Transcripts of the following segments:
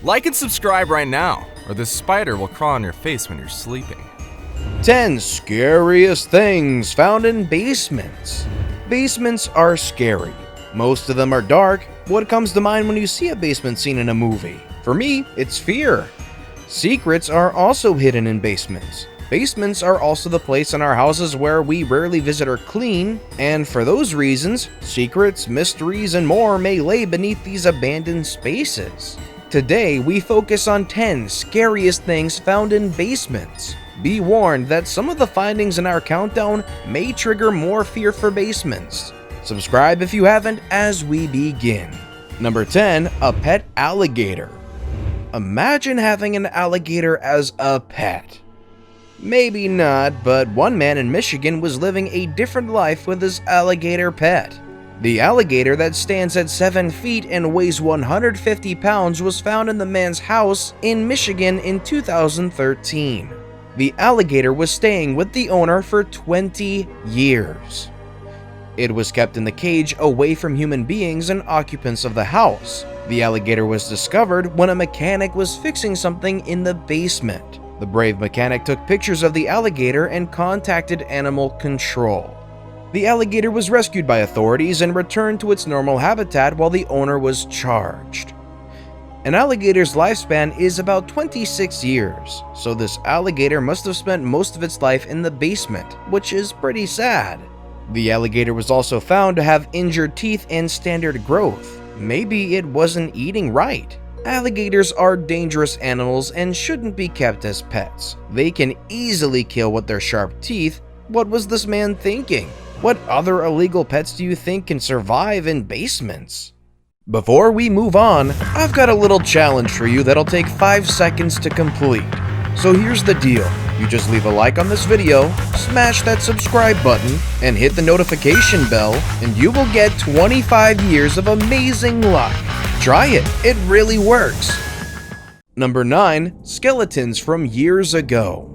Like and subscribe right now, or this spider will crawl on your face when you're sleeping. 10 scariest things found in basements. Basements are scary. Most of them are dark. What comes to mind when you see a basement scene in a movie? For me, it's fear. Secrets are also hidden in basements. Basements are also the place in our houses where we rarely visit or clean, and for those reasons, secrets, mysteries, and more may lay beneath these abandoned spaces. Today, we focus on 10 scariest things found in basements. Be warned that some of the findings in our countdown may trigger more fear for basements. Subscribe if you haven't as we begin. Number 10, a pet alligator. Imagine having an alligator as a pet. Maybe not, but one man in Michigan was living a different life with his alligator pet. The alligator that stands at 7 feet and weighs 150 pounds was found in the man's house in Michigan in 2013. The alligator was staying with the owner for 20 years. It was kept in the cage away from human beings and occupants of the house. The alligator was discovered when a mechanic was fixing something in the basement. The brave mechanic took pictures of the alligator and contacted animal control. The alligator was rescued by authorities and returned to its normal habitat while the owner was charged. An alligator's lifespan is about 26 years, so this alligator must have spent most of its life in the basement, which is pretty sad. The alligator was also found to have injured teeth and standard growth. Maybe it wasn't eating right. Alligators are dangerous animals and shouldn't be kept as pets. They can easily kill with their sharp teeth. What was this man thinking? What other illegal pets do you think can survive in basements? Before we move on, I've got a little challenge for you that'll take 5 seconds to complete. So here's the deal. You just leave a like on this video, smash that subscribe button, and hit the notification bell, and you will get 25 years of amazing luck. Try it, it really works. Number 9, skeletons from years ago.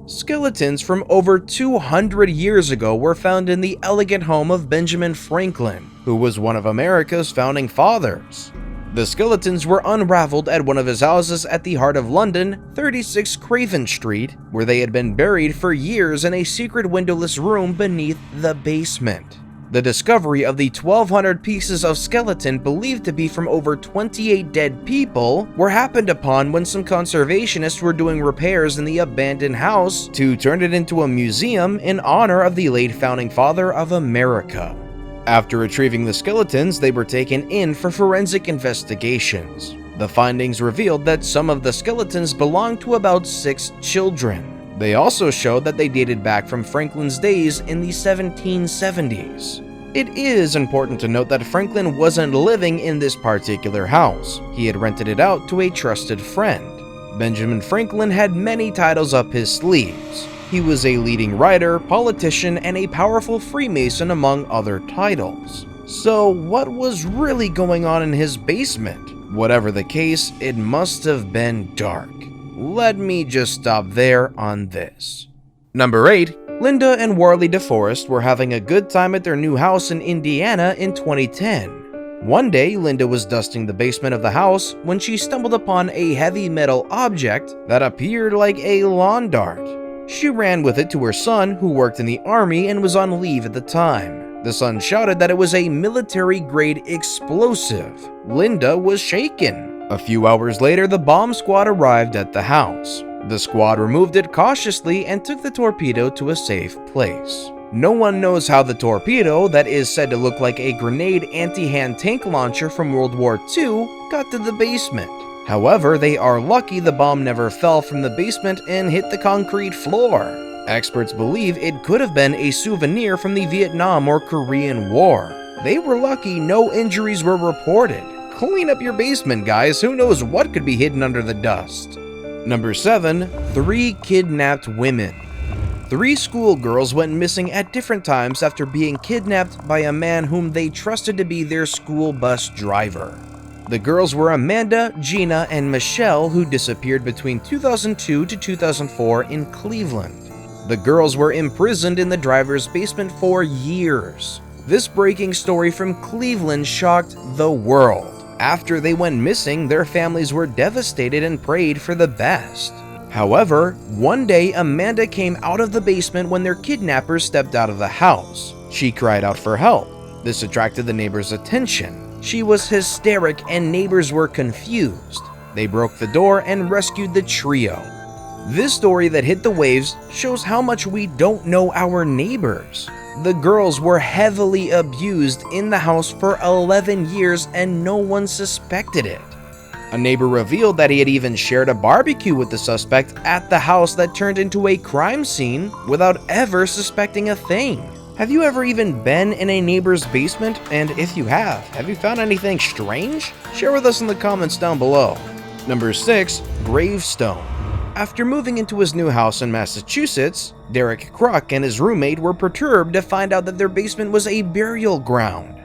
Skeletons from over 200 years ago were found in the elegant home of Benjamin Franklin, who was one of America's founding fathers. The skeletons were unraveled at one of his houses at the heart of London, 36 Craven Street, where they had been buried for years in a secret windowless room beneath the basement. The discovery of the 1,200 pieces of skeleton believed to be from over 28 dead people were happened upon when some conservationists were doing repairs in the abandoned house to turn it into a museum in honor of the late founding father of America. After retrieving the skeletons, they were taken in for forensic investigations. The findings revealed that some of the skeletons belonged to about 6 children. They also showed that they dated back from Franklin's days in the 1770s. It is important to note that Franklin wasn't living in this particular house. He had rented it out to a trusted friend. Benjamin Franklin had many titles up his sleeves. He was a leading writer, politician, and a powerful Freemason among other titles. So what was really going on in his basement? Whatever the case, it must have been dark. Let me just stop there on this. Number 8. Linda and Warley DeForest were having a good time at their new house in Indiana in 2010. One day, Linda was dusting the basement of the house when she stumbled upon a heavy metal object that appeared like a lawn dart. She ran with it to her son, who worked in the army and was on leave at the time. The son shouted that it was a military-grade explosive. Linda was shaken. A few hours later, the bomb squad arrived at the house. The squad removed it cautiously and took the torpedo to a safe place. No one knows how the torpedo, that is said to look like a grenade anti-hand tank launcher from World War II, got to the basement. However, they are lucky the bomb never fell from the basement and hit the concrete floor. Experts believe it could have been a souvenir from the Vietnam or Korean War. They were lucky no injuries were reported. Clean up your basement, guys. Who knows what could be hidden under the dust? Number 7. 3 kidnapped women. 3 schoolgirls went missing at different times after being kidnapped by a man whom they trusted to be their school bus driver. The girls were Amanda, Gina, and Michelle, who disappeared between 2002 to 2004 in Cleveland. The girls were imprisoned in the driver's basement for years. This breaking story from Cleveland shocked the world. After they went missing, their families were devastated and prayed for the best. However, one day Amanda came out of the basement when their kidnappers stepped out of the house. She cried out for help. This attracted the neighbors' attention. She was hysteric and neighbors were confused. They broke the door and rescued the trio. This story that hit the waves shows how much we don't know our neighbors. The girls were heavily abused in the house for 11 years and no one suspected it. A neighbor revealed that he had even shared a barbecue with the suspect at the house that turned into a crime scene without ever suspecting a thing. Have you ever even been in a neighbor's basement? And if you have you found anything strange? Share with us in the comments down below. Number 6. Gravestone. After moving into his new house in Massachusetts, Derek Kruk and his roommate were perturbed to find out that their basement was a burial ground.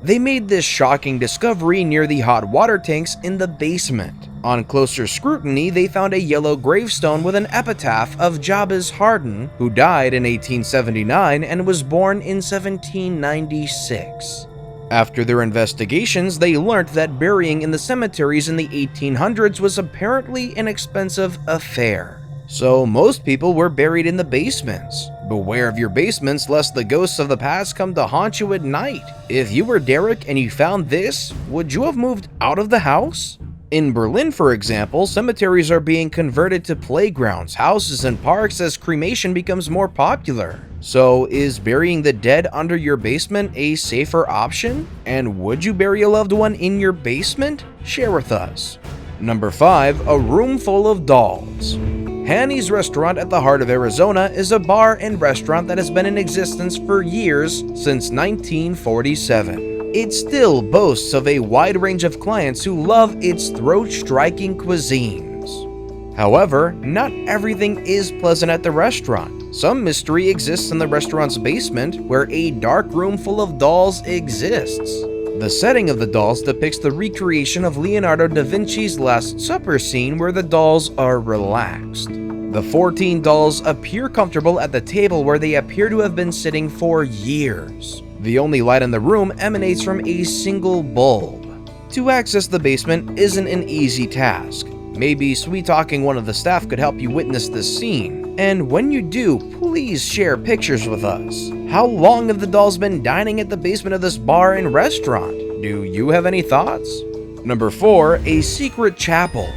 They made this shocking discovery near the hot water tanks in the basement. On closer scrutiny, they found a yellow gravestone with an epitaph of Jabez Hardin, who died in 1879 and was born in 1796. After their investigations, they learned that burying in the cemeteries in the 1800s was apparently an expensive affair. So most people were buried in the basements. Beware of your basements lest the ghosts of the past come to haunt you at night. If you were Derek and you found this, would you have moved out of the house? In Berlin, for example, cemeteries are being converted to playgrounds, houses, and parks as cremation becomes more popular. So is burying the dead under your basement a safer option? And would you bury a loved one in your basement? Share with us. Number 5. A room full of dolls. Hanny's Restaurant at the heart of Arizona is a bar and restaurant that has been in existence for years, since 1947. It still boasts of a wide range of clients who love its throat-striking cuisines. However, not everything is pleasant at the restaurant. Some mystery exists in the restaurant's basement, where a dark room full of dolls exists. The setting of the dolls depicts the recreation of Leonardo da Vinci's Last Supper scene where the dolls are relaxed. The 14 dolls appear comfortable at the table where they appear to have been sitting for years. The only light in the room emanates from a single bulb. To access the basement isn't an easy task. Maybe sweet-talking one of the staff could help you witness this scene. And when you do, please share pictures with us. How long have the dolls been dining at the basement of this bar and restaurant? Do you have any thoughts? Number 4. A secret chapel.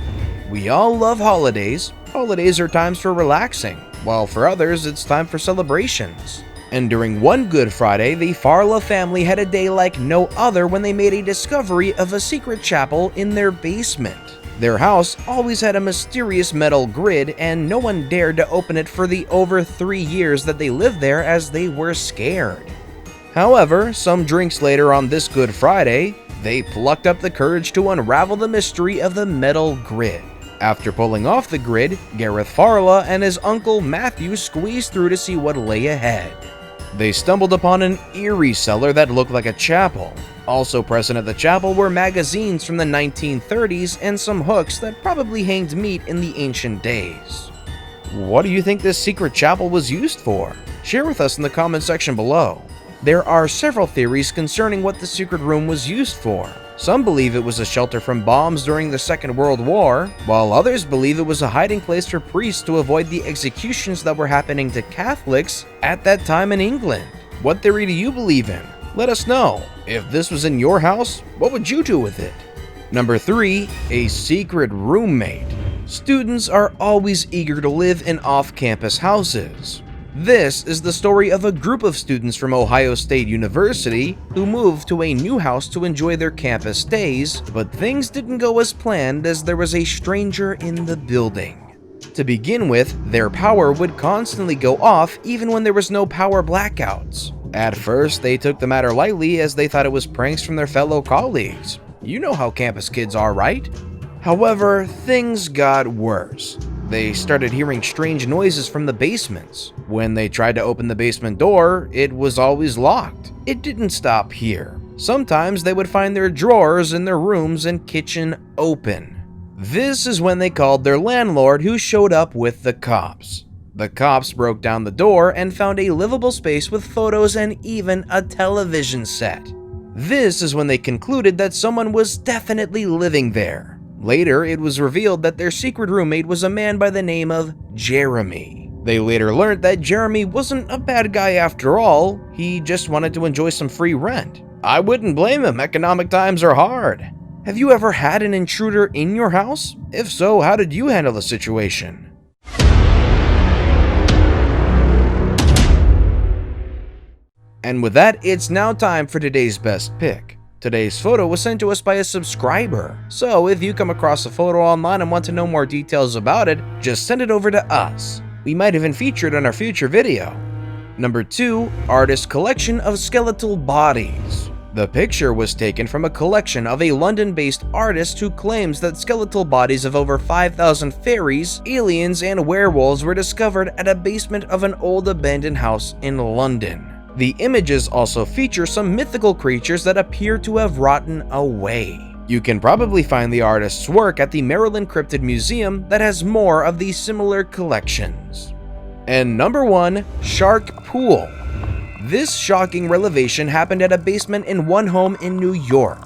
We all love holidays. Holidays are times for relaxing, while for others it's time for celebrations. And during one Good Friday, the Farla family had a day like no other when they made a discovery of a secret chapel in their basement. Their house always had a mysterious metal grid, and no one dared to open it for the over 3 years that they lived there as they were scared. However, some drinks later on this Good Friday, they plucked up the courage to unravel the mystery of the metal grid. After pulling off the grid, Gareth Farla and his uncle Matthew squeezed through to see what lay ahead. They stumbled upon an eerie cellar that looked like a chapel. Also present at the chapel were magazines from the 1930s and some hooks that probably hanged meat in the ancient days. What do you think this secret chapel was used for? Share with us in the comment section below. There are several theories concerning what the secret room was used for. Some believe it was a shelter from bombs during the Second World War, while others believe it was a hiding place for priests to avoid the executions that were happening to Catholics at that time in England. What theory do you believe in? Let us know. If this was in your house, what would you do with it? Number 3. A secret roommate. Students are always eager to live in off-campus houses. This is the story of a group of students from Ohio State University who moved to a new house to enjoy their campus days, but things didn't go as planned as there was a stranger in the building. To begin with, their power would constantly go off even when there was no power blackouts. At first, they took the matter lightly as they thought it was pranks from their fellow colleagues. You know how campus kids are, right? However, things got worse. They started hearing strange noises from the basements. When they tried to open the basement door, it was always locked. It didn't stop here. Sometimes they would find their drawers in their rooms and kitchen open. This is when they called their landlord, who showed up with the cops. The cops broke down the door and found a livable space with photos and even a television set. This is when they concluded that someone was definitely living there. Later, it was revealed that their secret roommate was a man by the name of Jeremy. They later learned that Jeremy wasn't a bad guy after all, he just wanted to enjoy some free rent. I wouldn't blame him, economic times are hard. Have you ever had an intruder in your house? If so, how did you handle the situation? And with that, it's now time for today's best pick. Today's photo was sent to us by a subscriber, so if you come across a photo online and want to know more details about it, just send it over to us. We might even feature it in our future video. Number 2. Artist collection of skeletal bodies. The picture was taken from a collection of a London-based artist who claims that skeletal bodies of over 5,000 fairies, aliens, and werewolves were discovered at a basement of an old abandoned house in London. The images also feature some mythical creatures that appear to have rotten away. You can probably find the artist's work at the Maryland Cryptid Museum that has more of these similar collections. And number 1. Shark Pool. This shocking revelation happened at a basement in one home in New York.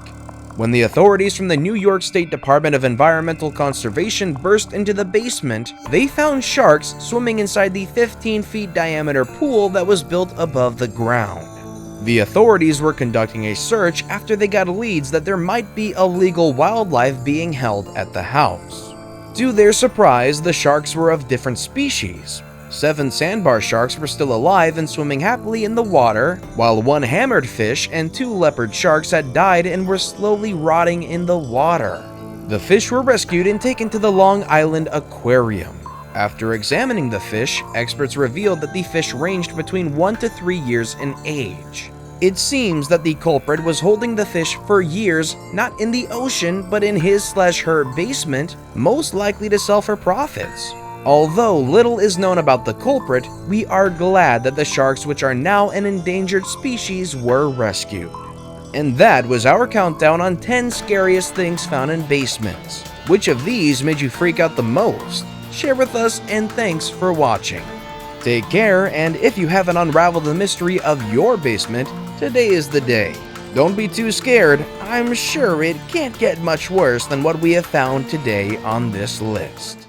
When the authorities from the New York State Department of Environmental Conservation burst into the basement, they found sharks swimming inside the 15-feet diameter pool that was built above the ground. The authorities were conducting a search after they got leads that there might be illegal wildlife being held at the house. To their surprise, the sharks were of different species. 7 sandbar sharks were still alive and swimming happily in the water, while 1 hammered fish and 2 leopard sharks had died and were slowly rotting in the water. The fish were rescued and taken to the Long Island Aquarium. After examining the fish, experts revealed that the fish ranged between 1 to 3 years in age. It seems that the culprit was holding the fish for years, not in the ocean, but in his/her basement, most likely to sell for profits. Although little is known about the culprit, we are glad that the sharks, which are now an endangered species, were rescued. And that was our countdown on 10 scariest things found in basements. Which of these made you freak out the most? Share with us, and thanks for watching. Take care, and if you haven't unraveled the mystery of your basement, today is the day. Don't be too scared, I'm sure it can't get much worse than what we have found today on this list.